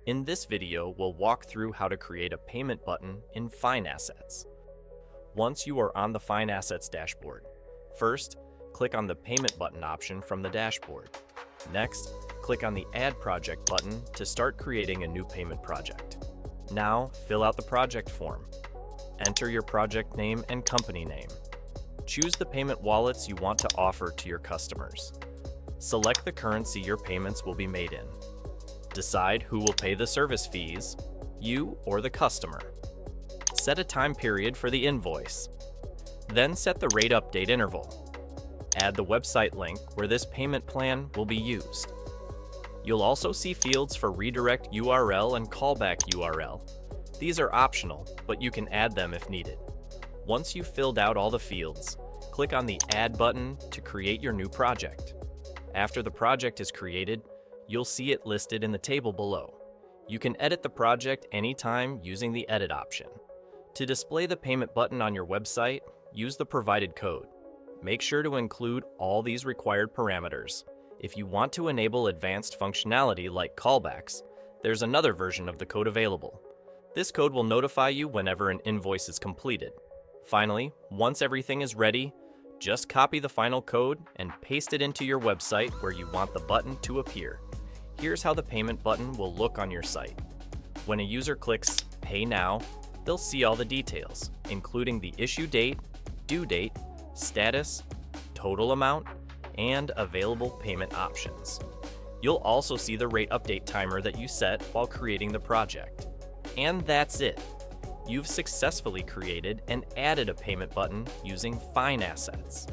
In this video, we'll walk through how to create a payment button in Finassets. Once you are on the Finassets dashboard, first, click on the Payment Button option from the dashboard. Next, click on the Add Project button to start creating a new payment project. Now, fill out the project form. Enter your project name and company name. Choose the payment wallets you want to offer to your customers. Select the currency your payments will be made in. Decide who will pay the service fees, you or the customer. Set a time period for the invoice. Then set the rate update interval. Add the website link where this payment plan will be used. You'll also see fields for redirect URL and callback URL. These are optional, but you can add them if needed. Once you've filled out all the fields, click on the Add button to create your new project. After the project is created, you'll see it listed in the table below. You can edit the project anytime using the Edit option. To display the payment button on your website, use the provided code. Make sure to include all these required parameters. If you want to enable advanced functionality like callbacks, there's another version of the code available. This code will notify you whenever an invoice is completed. Finally, once everything is ready, just copy the final code and paste it into your website where you want the button to appear. Here's how the payment button will look on your site. When a user clicks Pay Now, they'll see all the details, including the issue date, due date, status, total amount, and available payment options. You'll also see the rate update timer that you set while creating the project. And that's it. You've successfully created and added a payment button using Finassets.